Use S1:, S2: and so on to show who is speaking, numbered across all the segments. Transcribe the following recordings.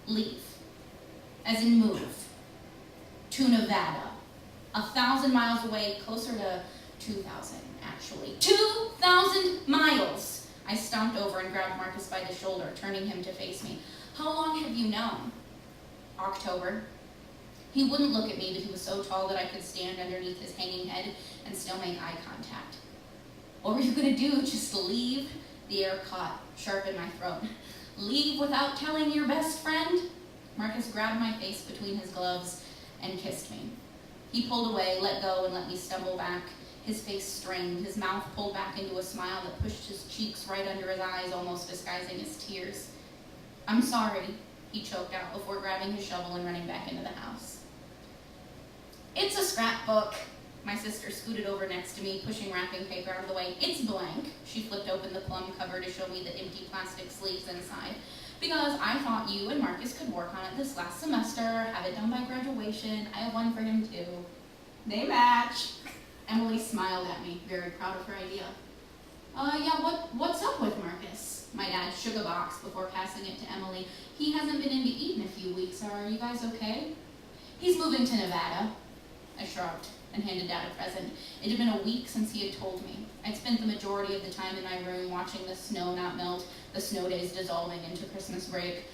S1: Leave. As in move. To Nevada. 1,000 miles away, closer to 2,000, actually. 2,000 miles! I stomped over and grabbed Marcus by the shoulder, turning him to face me. How long have you known? October. He wouldn't look at me, but he was so tall that I could stand underneath his hanging head and still make eye contact. What were you going to do? Just leave? The air caught, sharp in my throat. Leave without telling your best friend? Marcus grabbed my face between his gloves and kissed me. He pulled away, let go, and let me stumble back. His face strained, his mouth pulled back into a smile that pushed his cheeks right under his eyes, almost disguising his tears. I'm sorry, he choked out before grabbing his shovel and running back into the house. It's a scrapbook. My sister scooted over next to me, pushing wrapping paper out of the way. It's blank. She flipped open the plum cover to show me the empty plastic sleeves inside. Because I thought you and Marcus could work on it this last semester, have it done by graduation. I have one for him too. They match. Emily smiled at me, very proud of her idea. What's up with Marcus? My dad shook a box before passing it to Emily. He hasn't been in to eat in a few weeks. Are you guys okay? He's moving to Nevada. I shrugged and handed Dad a present. It had been a week since he had told me. I'd spent the majority of the time in my room watching the snow not melt, the snow days dissolving into Christmas break.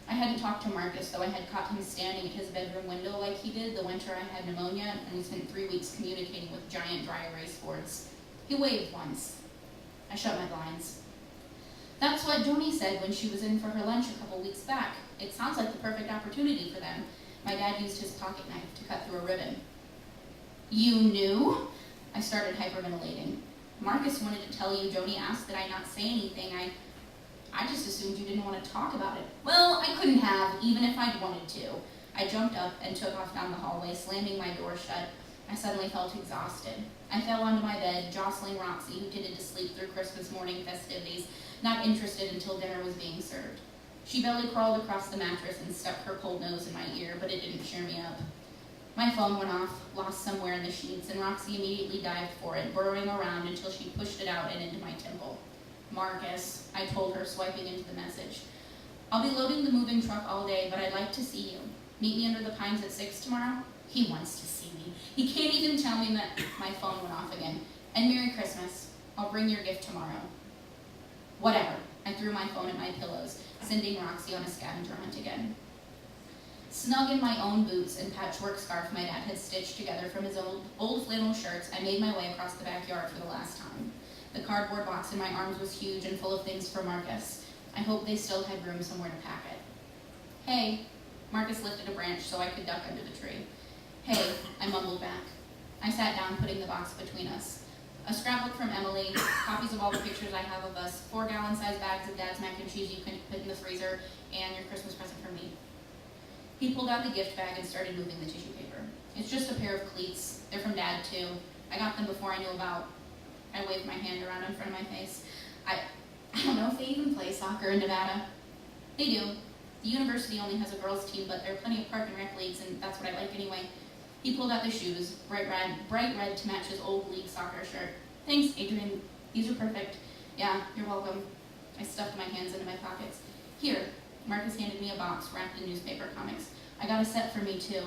S1: I hadn't talked to Marcus, though I had caught him standing at his bedroom window like he did the winter I had pneumonia, and we spent 3 weeks communicating with giant dry erase boards. He waved once. I shut my blinds. That's what Joni said when she was in for her lunch a couple weeks back. It sounds like the perfect opportunity for them. My dad used his pocket knife to cut through a ribbon. You knew? I started hyperventilating. Marcus wanted to tell you Joni asked that I not say anything. I just assumed you didn't want to talk about it. Well, I couldn't have, even if I'd wanted to. I jumped up and took off down the hallway, slamming my door shut. I suddenly felt exhausted. I fell onto my bed, jostling Roxy, who tended to sleep through Christmas morning festivities, not interested until dinner was being served. She belly crawled across the mattress and stuck her cold nose in my ear, but it didn't cheer me up. My phone went off, lost somewhere in the sheets, and Roxy immediately dived for it, burrowing around until she pushed it out and into my temple. Marcus, I told her, swiping into the message. I'll be loading the moving truck all day, but I'd like to see you. Meet me under the pines at 6 tomorrow? He wants to see me. He can't even tell me that my phone went off again. And Merry Christmas. I'll bring your gift tomorrow. Whatever. I threw my phone at my pillows, sending Roxy on a scavenger hunt again. Snug in my own boots and patchwork scarf my dad had stitched together from his old flannel shirts, I made my way across the backyard for the last time. The cardboard box in my arms was huge and full of things for Marcus. I hoped they still had room somewhere to pack it. Hey. Marcus lifted a branch so I could duck under the tree. Hey, I mumbled back. I sat down, putting the box between us. A scrapbook from Emily, copies of all the pictures I have of us, 4-gallon-sized bags of Dad's mac and cheese you can put in the freezer, and your Christmas present from me. He pulled out the gift bag and started moving the tissue paper. It's just a pair of cleats. They're from Dad, too. I got them before I knew about. I waved my hand around in front of my face. I don't know if they even play soccer in Nevada. They do. The university only has a girls' team, but there are plenty of park and rec leagues, and that's what I like anyway. He pulled out the shoes, bright red to match his old league soccer shirt. Thanks, Adrian. These are perfect. Yeah, you're welcome. I stuffed my hands into my pockets. Here. Marcus handed me a box wrapped in newspaper comics. I got a set for me, too.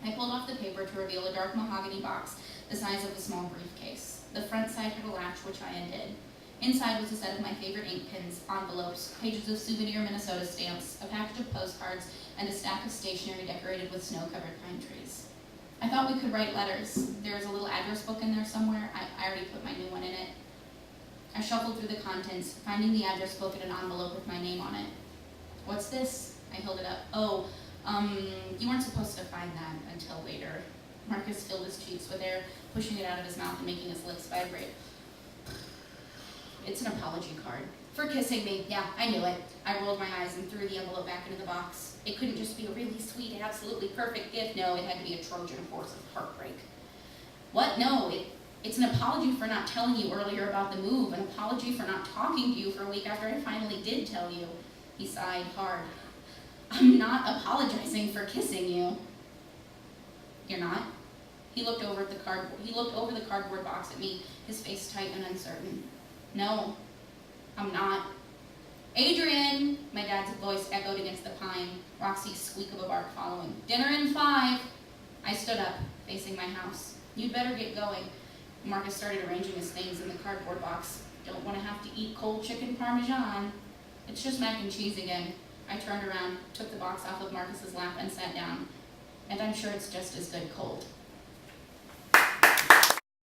S1: I pulled off the paper to reveal a dark mahogany box the size of a small briefcase. The front side had a latch, which I undid. Inside was a set of my favorite ink pens, envelopes, pages of souvenir Minnesota stamps, a package of postcards, and a stack of stationery decorated with snow-covered pine trees. I thought we could write letters. There was a little address book in there somewhere. I already put my new one in it. I shuffled through the contents, finding the address book in an envelope with my name on it. What's this? I held it up. Oh, you weren't supposed to find that until later. Marcus filled his cheeks with air, pushing it out of his mouth and making his lips vibrate. It's an apology card. For kissing me. Yeah, I knew it. I rolled my eyes and threw the envelope back into the box. It couldn't just be a really sweet, absolutely perfect gift. No, it had to be a Trojan horse of heartbreak. What? No, it's an apology for not telling you earlier about the move, an apology for not talking to you for a week after I finally did tell you. He sighed hard. I'm not apologizing for kissing you. You're not? He looked over the cardboard box at me, his face tight and uncertain. No, I'm not. Adrian, my dad's voice echoed against the pine, Roxy's squeak of a bark following. Dinner in 5. I stood up, facing my house. You'd better get going. Marcus started arranging his things in the cardboard box. Don't want to have to eat cold chicken parmesan. It's just mac and cheese again. I turned around, took the box off of Marcus's lap, and sat down. And I'm sure it's just as good cold.